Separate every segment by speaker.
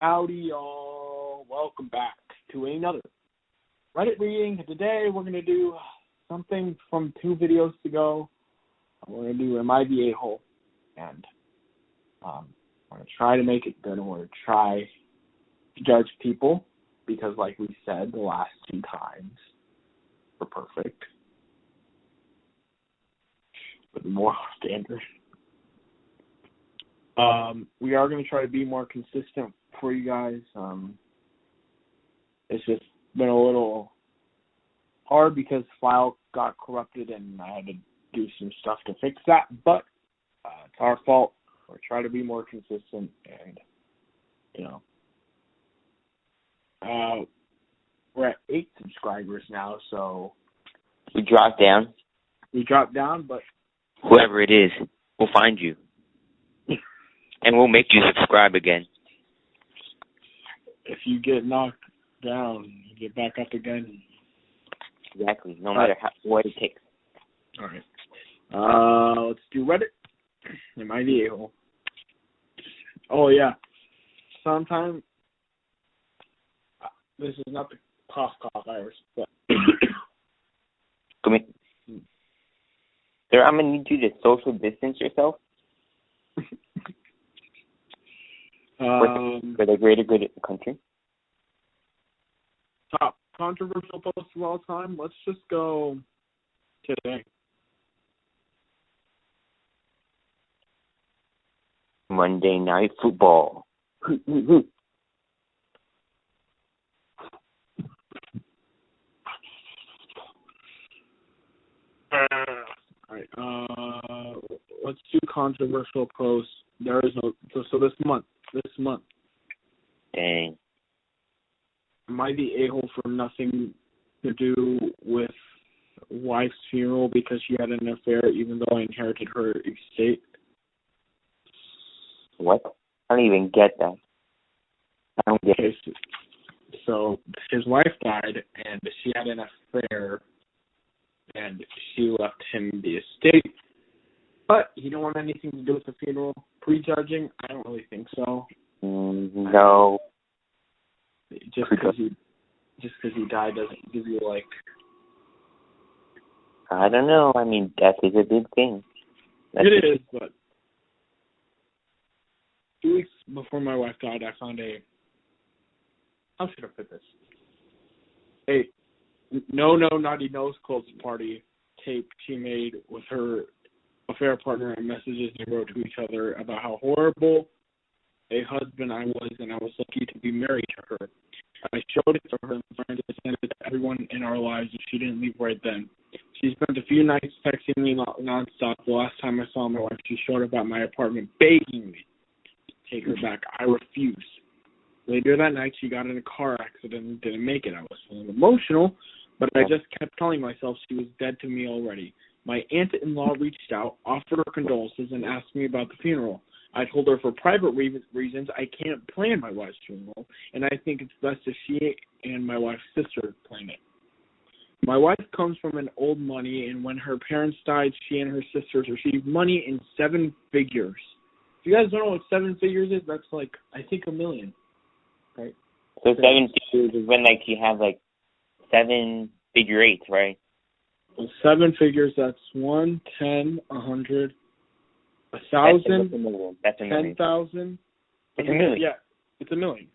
Speaker 1: Howdy, y'all. Welcome back to another Reddit reading. Today, we're going to do something from 2 videos ago. We're going to do Am I the A-hole? And we're going to try to make it good. And we're going to try to judge people because, like we said, the last 2 times were perfect. But more standard. We are going to try to be more consistent for you guys. It's just been a little hard because file got corrupted and I had to do some stuff to fix that. But it's our fault. We're trying to be more consistent and, we're at 8 subscribers now, so
Speaker 2: we dropped down.
Speaker 1: But
Speaker 2: whoever it is, we'll find you. And we'll make you subscribe again.
Speaker 1: If you get knocked down, you get back up again.
Speaker 2: Exactly. No matter what it takes.
Speaker 1: All right. Let's do Reddit. Am I the a-hole? Oh, yeah. Sometimes, this is not the cough virus, but...
Speaker 2: Come in. Sir, I'm going to need you to social distance yourself. For the greater good of the country.
Speaker 1: Top controversial post of all time. Let's just go today.
Speaker 2: Monday Night Football.
Speaker 1: All right. Let's do controversial posts. There is no. So this month.
Speaker 2: Dang.
Speaker 1: Am I the a-hole for nothing to do with wife's funeral because she had an affair even though I inherited her estate?
Speaker 2: What? I don't even get that. I don't get
Speaker 1: it. So his wife died and she had an affair and she left him the estate. But he don't want anything to do with the funeral. Prejudging? I don't really think so.
Speaker 2: No.
Speaker 1: Just because he died doesn't give you, like...
Speaker 2: I don't know. I mean, death is a big thing.
Speaker 1: It is, but... 2 weeks before my wife died, I found a... How should I put this? A No Naughty Nose Clothes party tape she made with her affair partner and messages they wrote to each other about how horrible a husband I was and I was lucky to be married to her. I showed it to her and friends and sent it to everyone in our lives and she didn't leave right then. She spent a few nights texting me nonstop. The last time I saw my wife, she showed up at my apartment begging me to take her back. I refused. Later that night, she got in a car accident and didn't make it. I was feeling emotional, but I just kept telling myself she was dead to me already. My aunt-in-law reached out, offered her condolences, and asked me about the funeral. I told her for private reasons I can't plan my wife's funeral, and I think it's best if she and my wife's sister plan it. My wife comes from an old money, and when her parents died, she and her sisters received money in 7 figures. If you guys don't know what 7 figures is, that's like, I think, $1 million. Right?
Speaker 2: So 7 figures is when, like, you have, like, 7 figure eights, right?
Speaker 1: 7 figures, that's 1, 10, 100, 1,000, 10,000.
Speaker 2: It's $1 million.
Speaker 1: Yeah, it's $1 million.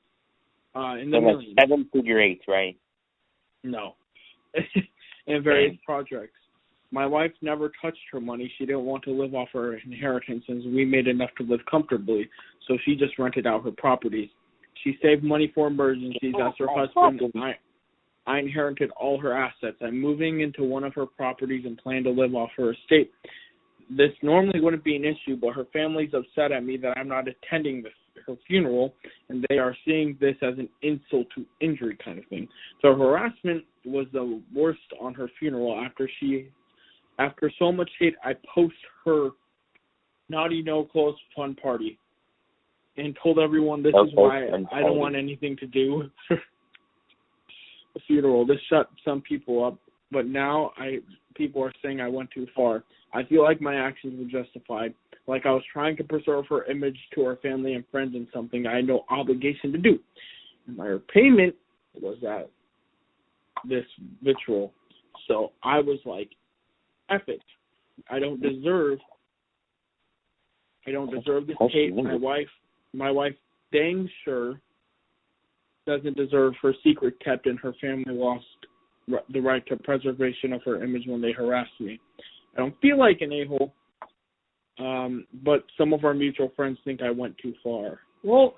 Speaker 1: In the
Speaker 2: so
Speaker 1: millions.
Speaker 2: 7 figure eights, right?
Speaker 1: No. In various projects. My wife never touched her money. She didn't want to live off her inheritance since we made enough to live comfortably, so she just rented out her properties. She saved money for emergencies as her husband and I inherited all her assets. I'm moving into one of her properties and plan to live off her estate. This normally wouldn't be an issue, but her family's upset at me that I'm not attending her funeral, and they are seeing this as an insult to injury kind of thing. So harassment was the worst on her funeral. After so much hate, I post her naughty no clothes fun party and told everyone this is why I don't want anything to do with her funeral. This shut some people up, but now people are saying I went too far. I feel like my actions were justified. like I was trying to preserve her image to her family and friends and something I had no obligation to do. And my repayment was that this vitriol. So I was like, F it. I don't deserve this hate. My wife dang sure doesn't deserve her secret kept, and her family lost the right to preservation of her image when they harassed me. I don't feel like an a-hole, but some of our mutual friends think I went too far. Well,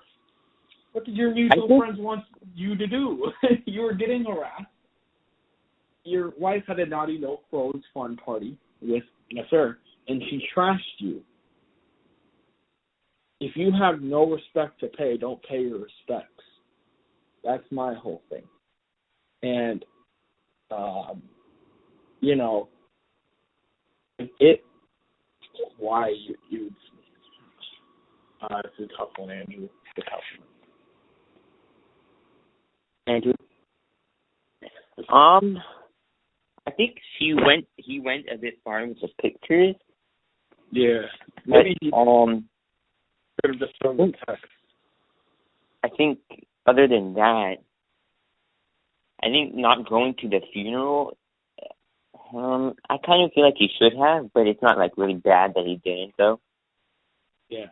Speaker 1: what did your mutual friends want you to do? You were getting harassed. Your wife had a naughty no clothes fun party with her, and she trashed you. If you have no respect to pay, don't pay your respects. That's my whole thing. And, why you it's a tough one, Andrew. It's a tough one. Andrew?
Speaker 2: I think he went a bit far with the pictures.
Speaker 1: Yeah. Maybe he
Speaker 2: could
Speaker 1: have just thrown the text.
Speaker 2: I think other than that, I think not going to the funeral, I kind of feel like he should have, but it's not like really bad that he didn't though.
Speaker 1: Yeah.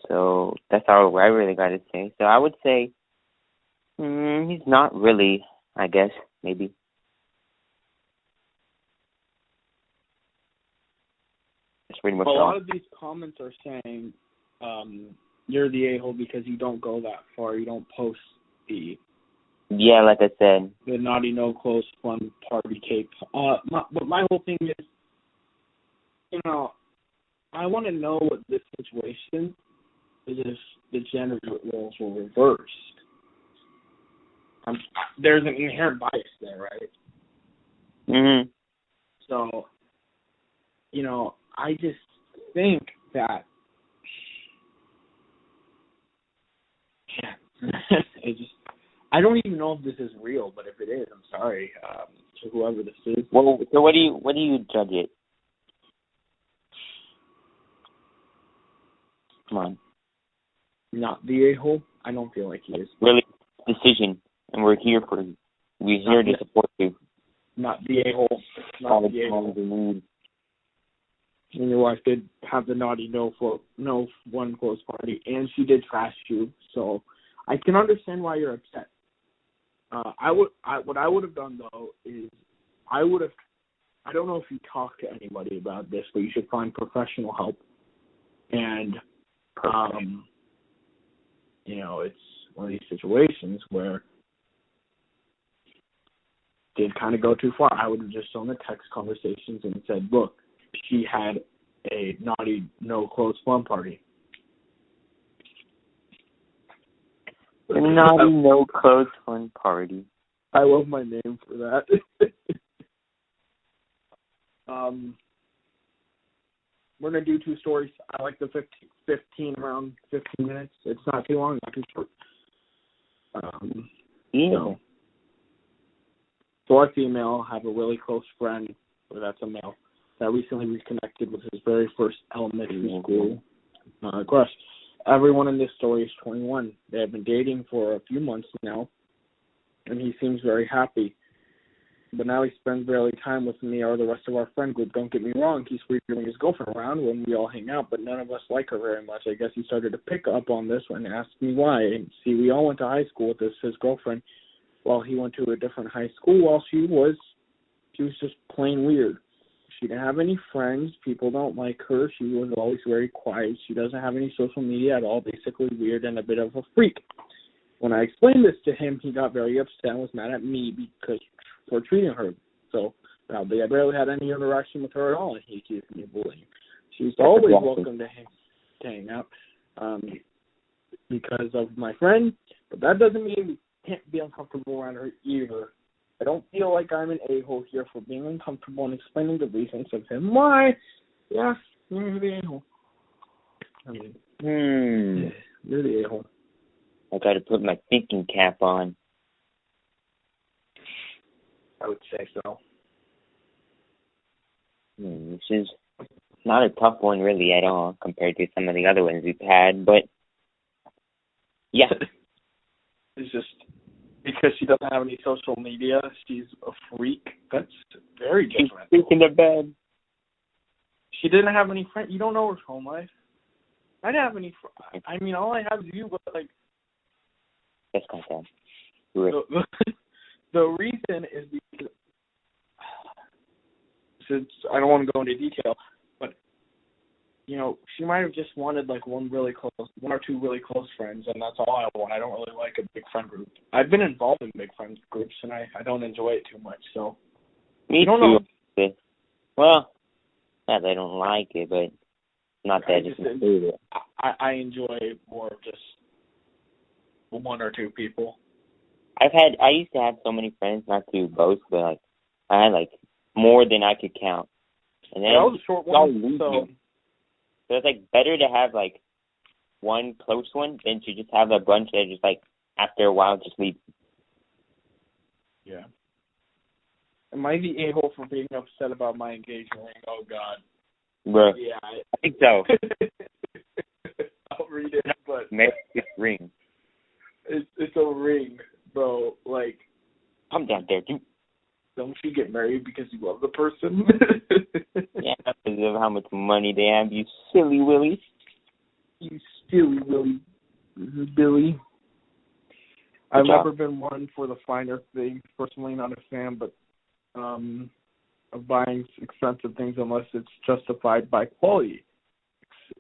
Speaker 2: So that's all I really got to say. So I would say he's not really, I guess, maybe. That's pretty much all.
Speaker 1: A lot of these comments are saying you're the a-hole because you don't go that far. You don't post the...
Speaker 2: Yeah, like I said.
Speaker 1: The naughty no clothes fun party tape. But my whole thing is, I want to know what this situation is if the gender roles were reversed. There's an inherent bias there, right?
Speaker 2: Mm-hmm.
Speaker 1: So, I just think that, I don't even know if this is real, but if it is, I'm sorry to whoever this is.
Speaker 2: Well, so what do you judge it? Come on.
Speaker 1: Not the a-hole? I don't feel like he is.
Speaker 2: Really, decision, and we're here for you. We're here to support you.
Speaker 1: Not the a-hole. Not the a-hole. And your wife did have the naughty no one clothes party, and she did trash you. So I can understand why you're upset. What I would have done though is I don't know if you talked to anybody about this, but you should find professional help. And it's one of these situations where it did kind of go too far. I would have just done the text conversations and said, look, she had a naughty no clothes fun party.
Speaker 2: A naughty no clothes fun party.
Speaker 1: I love my name for that. We're going to do 2 stories. I like the 15 minutes. It's not too long, not too short. So our female, have a really close friend, or that's a male, that recently reconnected with his very first elementary school crush. Everyone in this story is 21. They have been dating for a few months now, and he seems very happy. But now he spends barely time with me or the rest of our friend group. Don't get me wrong, he's free to bring his girlfriend around when we all hang out, but none of us like her very much. I guess he started to pick up on this one and asked me why. And see, we all went to high school with his girlfriend, while he went to a different high school. While she was just plain weird. She didn't have any friends. People don't like her. She was always very quiet. She doesn't have any social media at all. Basically weird and a bit of a freak. When I explained this to him, he got very upset and was mad at me for treating her. So I barely had any interaction with her at all, and he accused me of bullying. She's always welcome to hang out because of my friend, but that doesn't mean we can't be uncomfortable around her either. I don't feel like I'm an a-hole here for being uncomfortable and explaining the reasons of him. Why? Yeah, you're the a-hole. You're the a-hole.
Speaker 2: I got to put my thinking cap on.
Speaker 1: I would say so.
Speaker 2: This is not a tough one really at all compared to some of the other ones we've had, but yeah.
Speaker 1: It's just because she doesn't have any social media, she's a freak. That's very
Speaker 2: She's
Speaker 1: different.
Speaker 2: freaking the bed.
Speaker 1: She didn't have any friends. You don't know her home life. I didn't have any. I mean, all I have is you. But like,
Speaker 2: That's kind of sad.
Speaker 1: the reason is because since I don't want to go into detail, but you know, she might have just wanted like one or two really close friends, and that's all I want. I don't really like a big friend group. I've been involved in big friend groups, and I don't enjoy it too much. So
Speaker 2: me
Speaker 1: don't
Speaker 2: too.
Speaker 1: know.
Speaker 2: Well, not that I don't like it, but not that I just include it.
Speaker 1: I enjoy more of just one or two people.
Speaker 2: I used to have so many friends, not to boast, but like I had like more than I could count. And then
Speaker 1: that was a short one,
Speaker 2: so it's like better to have like one close one than to just have a bunch that just like after a while just leave.
Speaker 1: Yeah. Am I the a-hole for being upset about my engagement ring? Oh God.
Speaker 2: Bro,
Speaker 1: Yeah,
Speaker 2: I think so.
Speaker 1: I'll read it, but
Speaker 2: Make this ring.
Speaker 1: It's a ring, bro. Like,
Speaker 2: I'm down there, dude.
Speaker 1: Don't you get married because you love the person?
Speaker 2: Yeah, because of how much money they have, you silly Willie.
Speaker 1: You silly Willie. Billy. I've never been one for the finer things. Personally, not a fan, but of buying expensive things unless it's justified by quality.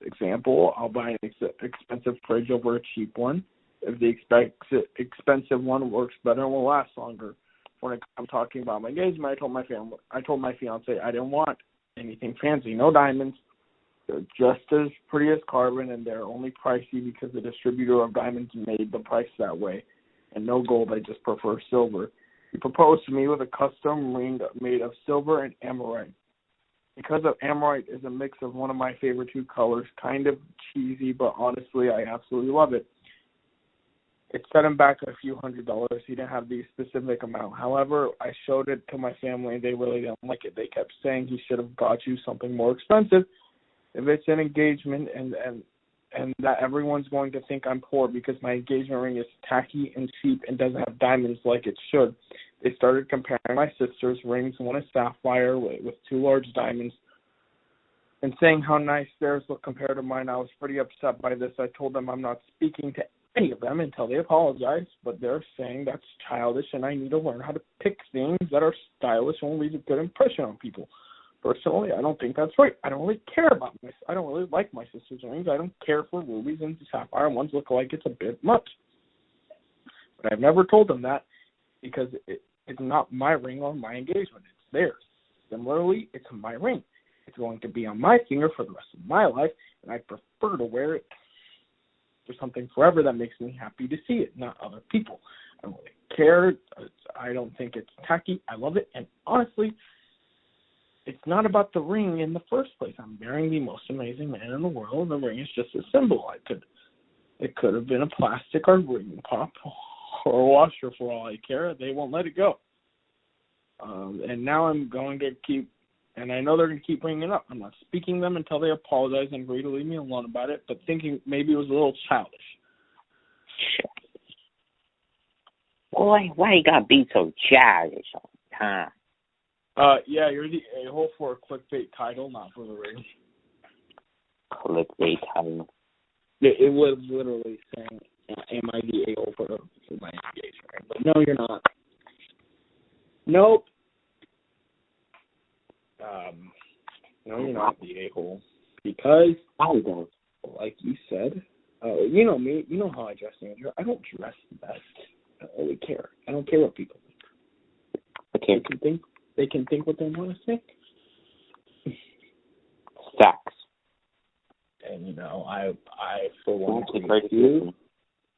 Speaker 1: Example, I'll buy an expensive fridge over a cheap one if the expensive one works better and will last longer. When I'm talking about my engagement, I told my fiance I didn't want anything fancy, no diamonds. They're just as pretty as carbon, and they're only pricey because the distributor of diamonds made the price that way. And no gold, I just prefer silver. He proposed to me with a custom ring made of silver and emerald. Because of emerald is a mix of one of my favorite two colors, kind of cheesy, but honestly, I absolutely love it. It set him back a few $100s. He didn't have the specific amount. However, I showed it to my family, and they really didn't like it. They kept saying he should have got you something more expensive. If it's an engagement and that everyone's going to think I'm poor because my engagement ring is tacky and cheap and doesn't have diamonds like it should. They started comparing my sister's rings, one is sapphire with two large diamonds, and saying how nice theirs look compared to mine. I was pretty upset by this. I told them I'm not speaking to any of them until they apologize, but they're saying that's childish and I need to learn how to pick things that are stylish and will leave a good impression on people. Personally, I don't think that's right. I don't really care about this. I don't really like my sister's rings. I don't care for rubies and sapphire ones look like it's a bit much. But I've never told them that because it's not my ring on my engagement. It's theirs. Similarly, it's my ring. It's going to be on my finger for the rest of my life, and I prefer to wear it for something forever that makes me happy to see it, not other people. I don't really care. I don't think it's tacky. I love it, and honestly, it's not about the ring in the first place. I'm marrying the most amazing man in the world. The ring is just a symbol. It could have been a plastic or ring pop or a washer for all I care. They won't let it go. And now I'm going to keep, and I know they're going to keep bringing it up. I'm not speaking them until they apologize and agree to leave me alone about it, but thinking maybe it was a little childish.
Speaker 2: Boy, why you gotta be so childish all the time?
Speaker 1: Yeah, you're the a-hole for a clickbait title, not for the ring.
Speaker 2: Clickbait title.
Speaker 1: It was literally saying, am I the a-hole for my engagement ring? But no, you're not. Nope. No, you're not the a-hole. Because, like you said, you know me, you know how I dress, Andrew. I don't dress the best. I don't really care. I don't care what people think.
Speaker 2: Okay.
Speaker 1: They can think what they want to think.
Speaker 2: Facts.
Speaker 1: And, you know, I for one, agree with you.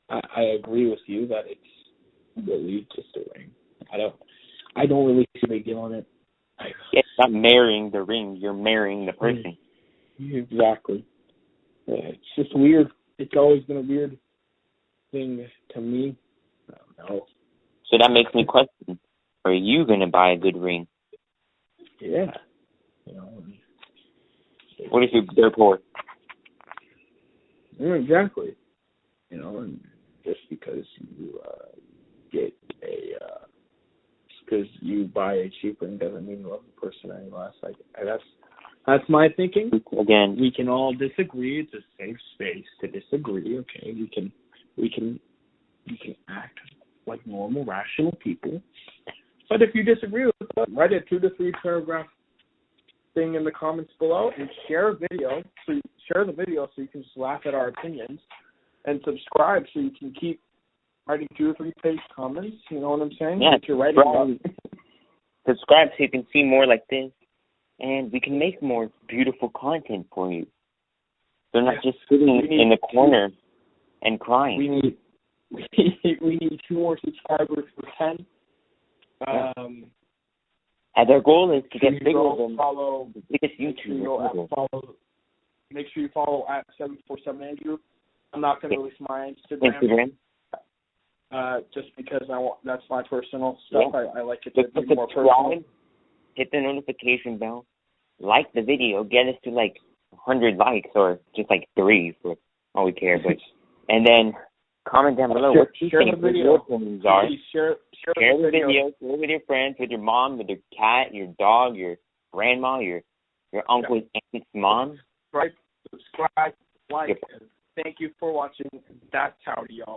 Speaker 1: I agree with you that it's really just a ring. I don't really see a big deal on it.
Speaker 2: It's not marrying the ring. You're marrying the person.
Speaker 1: Exactly. It's just weird. It's always been a weird thing to me. I don't know.
Speaker 2: So that makes me question, are you going to buy a good ring?
Speaker 1: Yeah. You know,
Speaker 2: What if they're poor?
Speaker 1: Yeah, exactly. You know, and just because you get because you buy a cheap ring doesn't mean you love the person any less. Like that's my thinking.
Speaker 2: Again,
Speaker 1: we can all disagree. It's a safe space to disagree. Okay, we can act like normal, rational people. But if you disagree with us, write a 2 to 3 paragraph thing in the comments below and share the video so you can just laugh at our opinions, and subscribe so you can keep writing 2 or 3 page comments. You know what I'm saying?
Speaker 2: Yeah,
Speaker 1: you're writing
Speaker 2: subscribe so you can see more like this, and we can make more beautiful content for you. They're not just sitting in the corner and crying.
Speaker 1: We need 2 more subscribers for 10.
Speaker 2: And our goal is to get bigger than
Speaker 1: the
Speaker 2: biggest YouTuber.
Speaker 1: Make sure you follow at 747 Andrew. I'm not going to release my Instagram. Just because that's my personal stuff. Yeah. I like it to be more personal.
Speaker 2: Hit the notification bell, like the video, get us to like 100 likes or just like 3 for all we care. But and then comment down below what you think your opinions are. Share the video. Share with your friends, with your mom, with your cat, your dog, your grandma, your uncle's aunt's mom.
Speaker 1: Right. Subscribe, like. Thank you for watching. That's howdy, y'all.